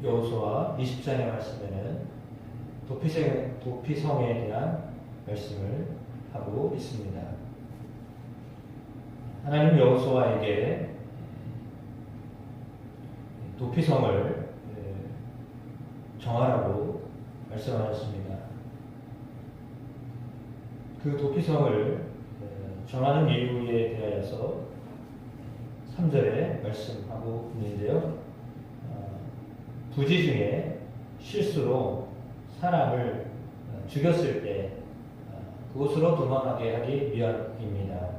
여호수아 20장의 말씀에는 도피성에 대한 말씀을 하고 있습니다. 하나님 여호수아에게 도피성을 정하라고 말씀하셨습니다. 그 도피성을 정하는 이유에 대하여서 3절에 말씀하고 있는데요. 부지 중에 실수로 사람을 죽였을 때 그곳으로 도망하게 하기 위함입니다.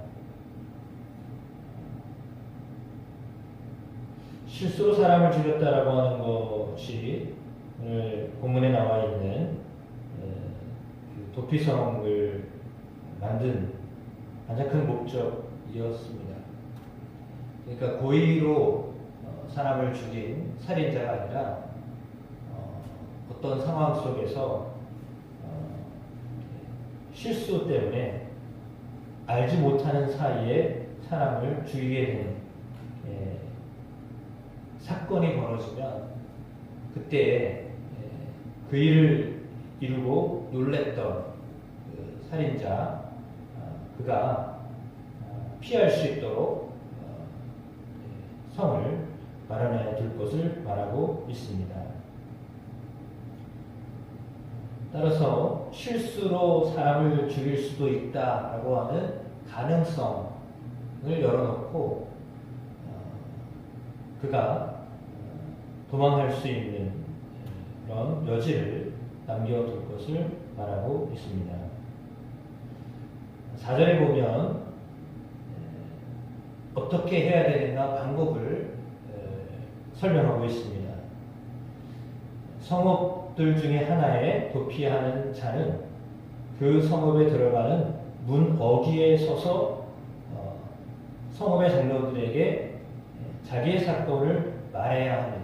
실수로 사람을 죽였다라고 하는 것이 오늘 본문에 나와 있는 도피성을 만든 가장 큰 목적이었습니다. 그러니까 고의로 사람을 죽인 살인자가 아니라 어떤 상황 속에서 실수 때문에 알지 못하는 사이에 사람을 죽이게 된 사건이 벌어지면 그때 그 일을 이루고 놀랬던 그 살인자 그가 피할 수 있도록 성을 마련해 둘 것을 말하고 있습니다. 따라서 실수로 사람을 죽일 수도 있다라고 하는 가능성을 열어놓고 그가 도망할 수 있는 그런 여지를 남겨둘 것을 말하고 있습니다. 4절에 보면 어떻게 해야 되는가 방법을 설명하고 있습니다. 성읍들 중에 하나에 도피하는 자는 그 성읍에 들어가는 문 어귀에 서서 성읍의 장로들에게 자기의 사건을 말해야 합니다.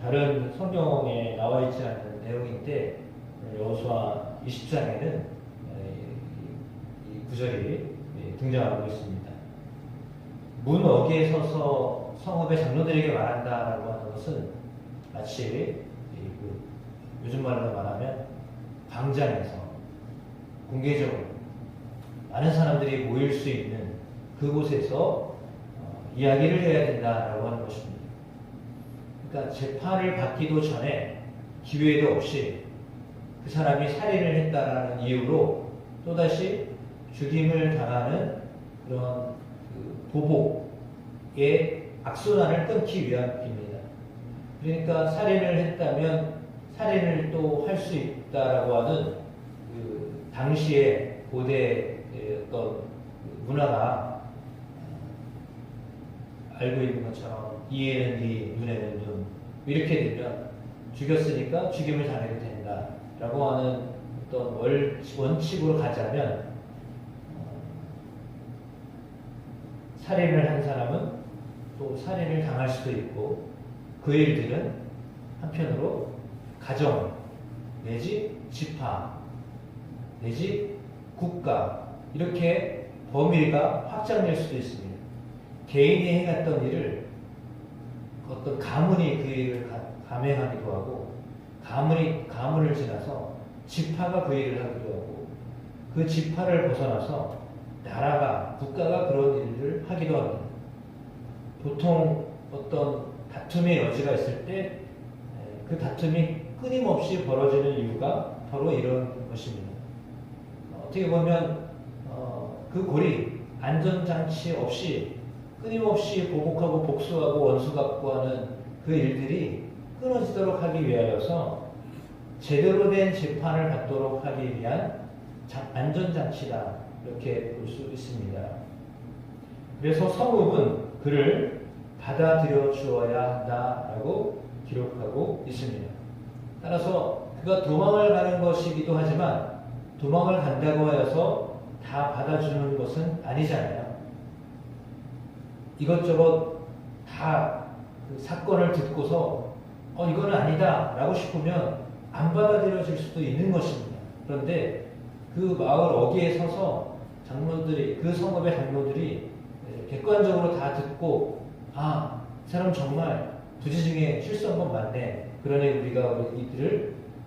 다른 성경에 나와 있지 않은 내용인데 여호수아 20장에는 이 구절이 등장하고 있습니다. 문 어귀에 서서 성읍의 장로들에게 말한다라고 하는 것은 마치 요즘 말로 말하면 광장에서 공개적으로 많은 사람들이 모일 수 있는 그곳에서 이야기를 해야 된다라고 하는 것입니다. 그러니까 재판을 받기도 전에 기회도 없이 그 사람이 살인을 했다라는 이유로 또다시 죽임을 당하는 그런 보복의 악순환을 끊기 위함입니다. 그러니까 살인을 했다면 살인을 또 할 수 있다라고 하는 그 당시의 고대 어떤 문화가 알고 있는 것처럼 이에는 이, 눈에는 눈 이렇게 되면 죽였으니까 죽임을 당해도 된다라고 하는 어떤 원칙으로 가자면 살인을 한 사람은 또 살인을 당할 수도 있고 그 일들은 한편으로 가정 내지 지파 내지 국가 이렇게 범위가 확장될 수도 있습니다. 개인이 행했던 일을 어떤 가문이 그 일을 감행하기도 하고 가문을 지나서 지파가 그 일을 하기도 하고 그 지파를 벗어나서 나라가 국가가 그런 일을 하기도 합니다. 보통 어떤 다툼의 여지가 있을 때 그 다툼이 끊임없이 벌어지는 이유가 바로 이런 것입니다. 어떻게 보면 그 고리 안전장치 없이 끊임없이 보복하고 복수하고 원수 갚고 하는 그 일들이 끊어지도록 하기 위하여서 제대로 된 재판을 받도록 하기 위한 안전장치다 이렇게 볼 수 있습니다. 그래서 성읍은 그를 받아들여 주어야 한다라고 기록하고 있습니다. 따라서 그가 도망을 가는 것이기도 하지만 도망을 간다고 하여서 다 받아주는 것은 아니잖아요. 이것저것 다 그 사건을 듣고서 이건 아니다 라고 싶으면 안 받아들여질 수도 있는 것입니다. 그런데 그 마을 어귀에 서서 장로들이 그 성읍의 장로들이 객관적으로 다 듣고 이 사람 정말 부지중에 실수한 건 맞네. 그러니 우리가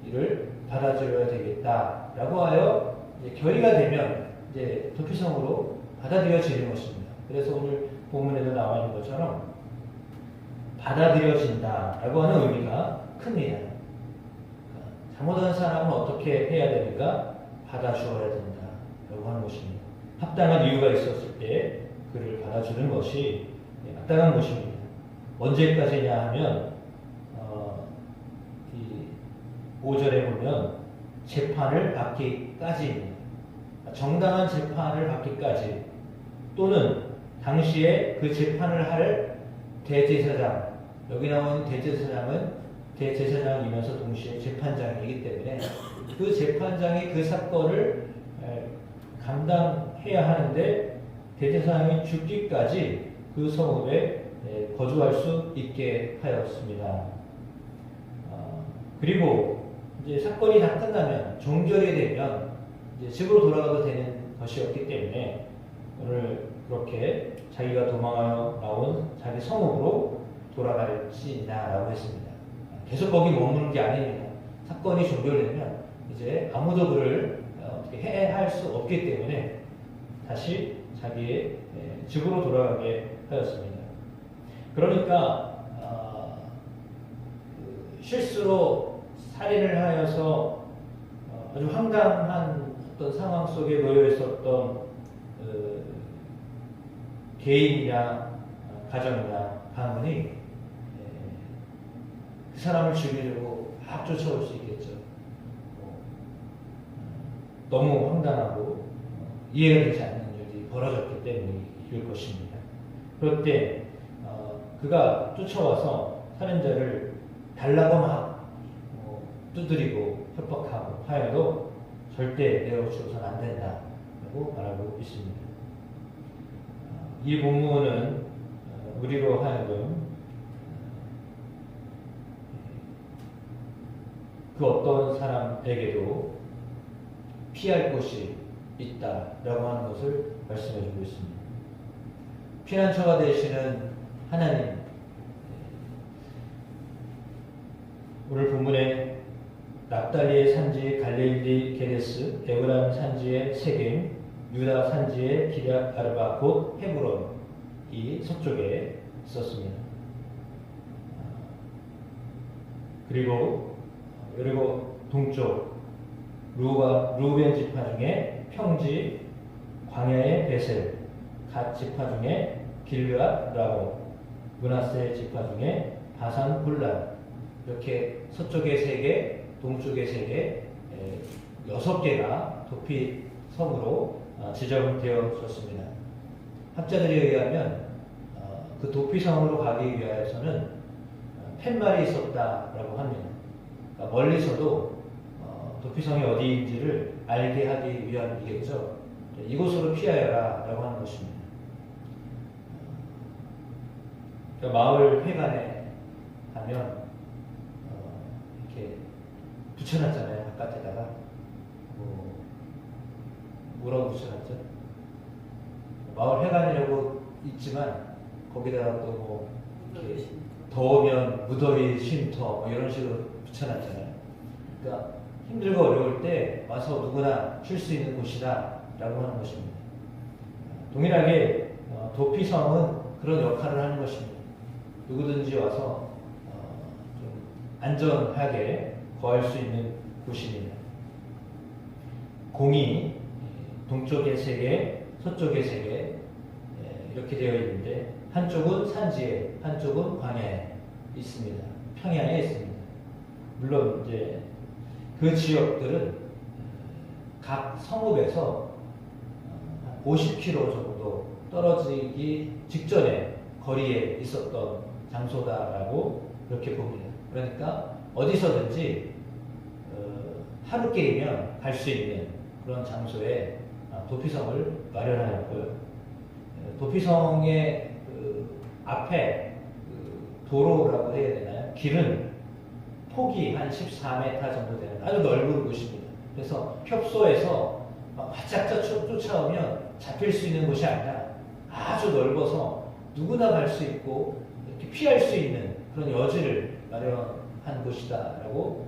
이를 받아들여야 되겠다라고 하여 이제 결의가 되면 이제 도피성으로 받아들여지는 것입니다. 그래서 오늘 본문에도 나와 있는 것처럼 받아들여진다라고 하는 의미가 큽니다. 잘못한 사람은 어떻게 해야 되는가? 받아주어야 된다라고 하는 것입니다. 합당한 이유가 있었을 때 그를 받아주는 것이 합당한 것입니다. 언제까지냐 하면 이 5절에 보면 재판을 받기까지입니다. 정당한 재판을 받기까지 또는 당시에 그 재판을 할 대제사장, 여기 나오는 대제사장은 대제사장이면서 동시에 재판장이기 때문에 그 재판장이 그 사건을 감당해야 하는데 대제사장이 죽기까지 그 성읍에 거주할 수 있게 하였습니다. 그리고 이제 사건이 다 끝나면 종결이 되면 이제 집으로 돌아가도 되는 것이었기 때문에 오늘 그렇게 자기가 도망하여 나온 자기 성읍으로 돌아갈지나라고 했습니다. 계속 거기 머무는 게 아닙니다. 사건이 종결되면 이제 아무도 그를 어떻게 해할 수 없기 때문에 다시 자기의 집으로 돌아가게 하였습니다. 그러니까 실수로 살인을 하여서 아주 황당한 어떤 상황 속에 놓여 있었던 개인이나 가정이나 가문이 그 사람을 죽이려고 막 쫓아올 수 있겠죠. 너무 황당하고 이해가 되지 않는 일이 벌어졌기 때문일 것입니다. 그럴 때 그가 쫓아와서 살인자를 달라고 막 두드리고 협박하고 하여도 절대 내어주어서는 안 된다라고 말하고 있습니다. 이 본문은 우리로 하여금 그 어떤 사람에게도 피할 곳이 있다라고 하는 것을 말씀해주고 있습니다. 피난처가 되시는 하나님, 오늘 본문에 납달리의 산지 갈릴리 게데스, 에브라임 산지의 세겜, 유다 산지의 기럇 아르바 곧 헤브론 이 서쪽에 있었습니다. 그리고 동쪽 루벤 지파 중에 평지 광야의 베셀, 갓 지파 중에 길르앗 라몬, 므낫세 지파 중에 바산 골란, 이렇게 서쪽에 3개, 동쪽에 3개, 6개가 도피 성으로 지정되어졌습니다. 학자들에 의하면 그 도피성으로 가기 위하여서는 팻말이 있었다라고 합니다. 그러니까 멀리서도 도피성이 어디인지를 알게 하기 위함이겠죠. 이곳으로 피하여라 라고 하는 것입니다. 그러니까 마을 회관에 가면 이렇게 붙여놨잖아요. 바깥에다가 뭐라고 붙여놨죠? 마을 회관이라고 있지만 거기다가 또 뭐 이렇게 더우면 무더위 쉼터 뭐 이런 식으로 붙여놨잖아요. 그러니까 힘들고 어려울 때 와서 누구나 쉴 수 있는 곳이다 라고 하는 것입니다. 동일하게 도피성은 그런 역할을 하는 것입니다. 누구든지 와서 좀 안전하게 거할 수 있는 곳입니다. 공이 동쪽에 3개, 서쪽에 3개 이렇게 되어 있는데 한쪽은 산지에, 한쪽은 광야에 있습니다. 평양에 있습니다. 물론 이제 그 지역들은 각 성읍에서 50km 정도 떨어지기 직전에 거리에 있었던 장소다라고 그렇게 봅니다. 그러니까 어디서든지 하루 끼리면 갈 수 있는 그런 장소에 도피성을 마련하였고요. 도피성의 앞에 도로라고 해야 되나요? 길은 폭이 한 14m 정도 되는 아주 넓은 곳입니다. 그래서 협소해서 바짝 쫓아오면 잡힐 수 있는 곳이 아니라 아주 넓어서 누구나 갈 수 있고 이렇게 피할 수 있는 그런 여지를 마련한 곳이다라고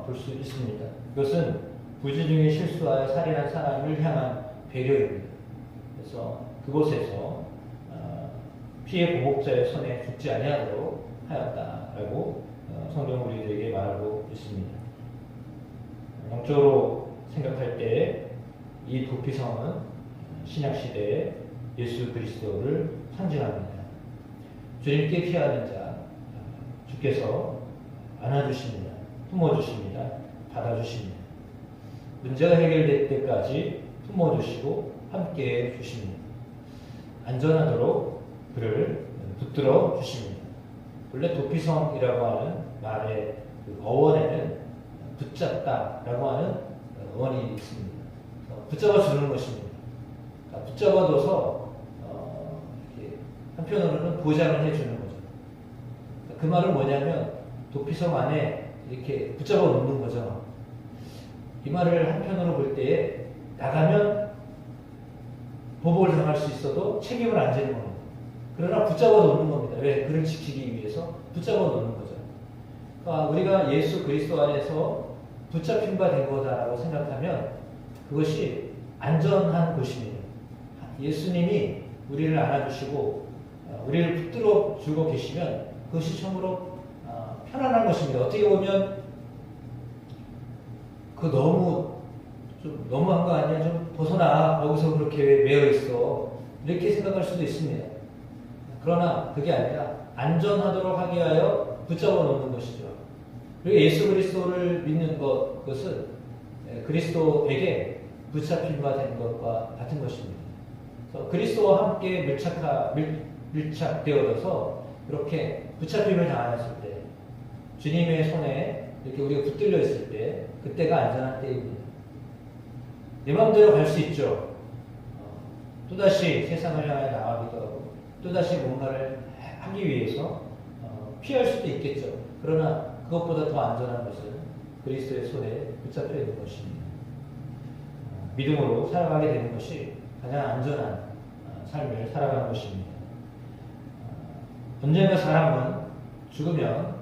볼 수 있습니다. 이것은 부지 중에 실수하여 살인한 사람을 향한 배려입니다. 그래서 그곳에서 피해 보복자의 손에 죽지 아니하도록 하였다라고 성경 우리들에게 말하고 있습니다. 영적으로 생각할 때 이 도피성은 신약시대의 예수 그리스도를 상징합니다. 주님께 피하는 자, 주께서 안아주십니다. 품어주십니다. 받아주십니다. 문제가 해결될 때까지 품어주시고 함께해 주십니다. 안전하도록 그를 붙들어 주십니다. 원래 도피성이라고 하는 말의 그 어원에는 붙잡다라고 하는 어원이 있습니다. 붙잡아 주는 것입니다. 붙잡아둬서 이렇게 한편으로는 보장을 해주는 거죠. 그 말은 뭐냐면 도피성 안에 이렇게 붙잡아 놓는 거죠. 이 말을 한편으로 볼 때에 나가면 보복을 당할 수 있어도 책임을 안 지는 겁니다. 그러나 붙잡아 놓는 겁니다. 왜? 그를 지키기 위해서 붙잡아 놓는 거죠. 그러니까 우리가 예수 그리스도 안에서 붙잡힌 바 된 거다라고 생각하면 그것이 안전한 곳입니다. 예수님이 우리를 안아주시고 우리를 붙들어 주고 계시면 그것이 참으로 편안한 것입니다. 어떻게 보면 그 좀 너무한 거 아니야? 좀 벗어나. 거기서 그렇게 매여 있어. 이렇게 생각할 수도 있습니다. 그러나 그게 아니라 안전하도록 하기 위하여 붙잡아 놓는 것이죠. 그리고 예수 그리스도를 믿는 것은 그리스도에게 붙잡힌 바 된 것과 같은 것입니다. 그래서 그리스도와 함께 밀착되어져서 이렇게 붙잡힘을 당하였을 때, 주님의 손에 이렇게 우리가 붙들려 있을 때, 그때가 안전한 때입니다. 내 마음대로 갈 수 있죠. 또다시 세상을 향해 나가기도 하고, 또다시 뭔가를 하기 위해서 피할 수도 있겠죠. 그러나 그것보다 더 안전한 것은 그리스도의 손에 붙잡혀 있는 것입니다. 믿음으로 살아가게 되는 것이 가장 안전한 삶을 살아가는 것입니다. 언젠가 사람은 죽으면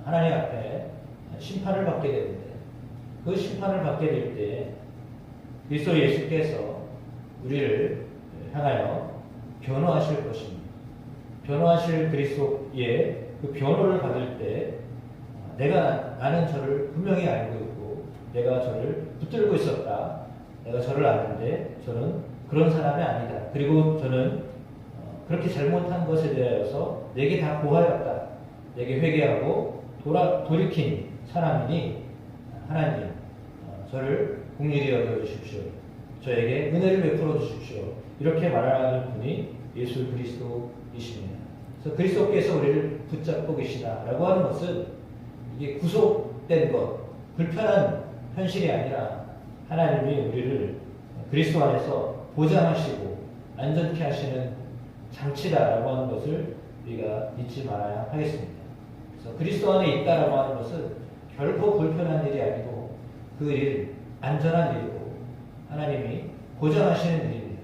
하나님 앞에 심판을 받게 되는데 그 심판을 받게 될 때 그리스도 예수께서 우리를 향하여 변호하실 것입니다. 변호하실 그리스도의 그 변호를 받을 때 나는 저를 분명히 알고 있고 내가 저를 붙들고 있었다. 내가 저를 아는데 저는 그런 사람이 아니다. 그리고 저는 그렇게 잘못한 것에 대하여서 내게 다 고하였다. 내게 회개하고 돌이킨 사람이니 하나님 저를 긍휼히 여겨주십시오. 저에게 은혜를 베풀어 주십시오. 이렇게 말하는 분이 예수 그리스도이십니다. 그래서 그리스도께서 우리를 붙잡고 계시다라고 하는 것은 이게 구속된 것, 불편한 현실이 아니라 하나님이 우리를 그리스도 안에서 보장하시고 안전케 하시는 장치다라고 하는 것을 우리가 잊지 말아야 하겠습니다. 그래서 그리스도 안에 있다라고 하는 것은 결코 불편한 일이 아니고 그 일 안전한 일이고 하나님이 보장하시는 일입니다.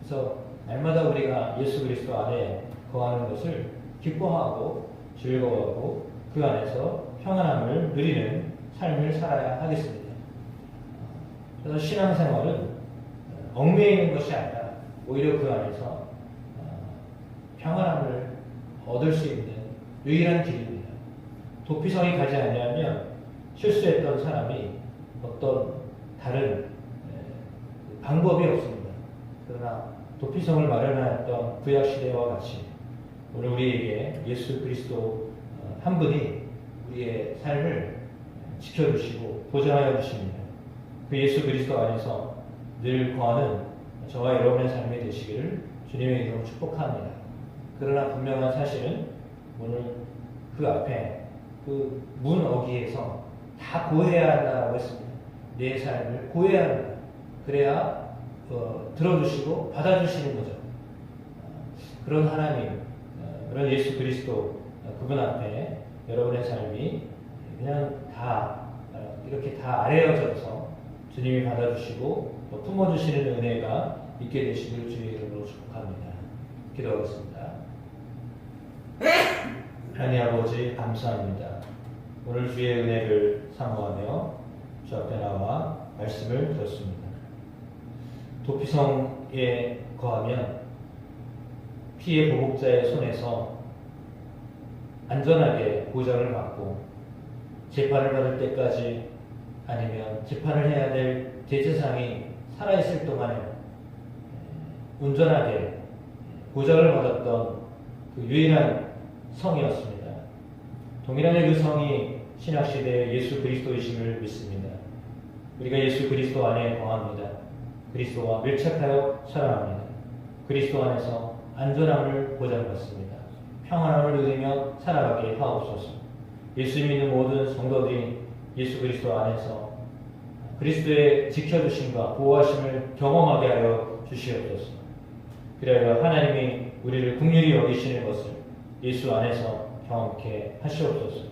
그래서 날마다 우리가 예수 그리스도 안에 거하는 것을 기뻐하고 즐거워하고 그 안에서 평안함을 누리는 삶을 살아야 하겠습니다. 그래서 신앙생활은 얽매이는 것이 아니라 오히려 그 안에서 평안함을 얻을 수 있는 유일한 길입니다. 도피성이 가지 아니하면 실수했던 사람이 어떤 다른 방법이 없습니다. 그러나 도피성을 마련하였던 구약시대와 같이 오늘 우리에게 예수 그리스도 한 분이 우리의 삶을 지켜주시고 보장하여 주십니다. 그 예수 그리스도 안에서 늘 거하는 저와 여러분의 삶이 되시기를 주님의 이름으로 축복합니다. 그러나 분명한 사실은 오늘 그 앞에 그 문 어귀에서 다 고해야 한다고 했습니다. 내 삶을 고해야 합니다. 그래야 들어주시고 받아주시는 거죠. 그런 하나님, 그런 예수 그리스도 그분 앞에 여러분의 삶이 그냥 다 이렇게 다 아뢰어져서 주님이 받아주시고 품어주시는 은혜가 있게 되시길 주의 이름으로 축복합니다. 기도하겠습니다. 하나님 아버지 감사합니다. 오늘 주의 은혜를 사모하며 주 앞에 나와 말씀을 들었습니다. 도피성에 거하면 피해 보복자의 손에서 안전하게 보장을 받고 재판을 받을 때까지 아니면 재판을 해야 될 대제사장이 살아있을 동안에 온전하게 보장을 받았던 그 유일한 성이었습니다. 동일하게 그 성이 신약시대의 예수 그리스도이심을 믿습니다. 우리가 예수 그리스도 안에 거합니다. 그리스도와 밀착하여 살아갑니다. 그리스도 안에서 안전함을 보장받습니다. 평안함을 누리며 살아가게 하옵소서. 예수 믿는 모든 성도들이 예수 그리스도 안에서 그리스도의 지켜주심과 보호하심을 경험하게 하여 주시옵소서. 그래야 하나님이 우리를 긍휼히 여기시는 것을 예수 안에서 경험케 하시옵소서.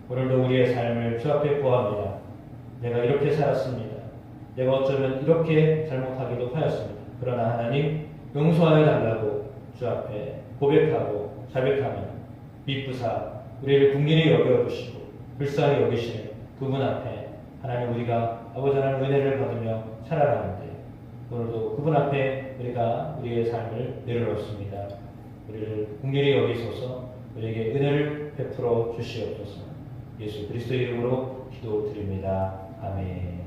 오늘도 우리의 삶을 주 앞에 구합니다. 내가 이렇게 살았습니다. 내가 어쩌면 이렇게 잘못하기도 하였습니다. 그러나 하나님 용서하여 달라고 주 앞에 고백하고 자백하며 미쁘사 우리를 긍휼히 여겨주시고 불쌍히 여기시는 그분 앞에 하나님 우리가 아버지 하나님 은혜를 받으며 살아가는데 오늘도 그분 앞에 우리가 우리의 삶을 내려놓습니다. 우리를 긍휼히 여기소서. 우리에게 은혜를 베풀어 주시옵소서. 예수 그리스도 이름으로 기도드립니다. 아멘.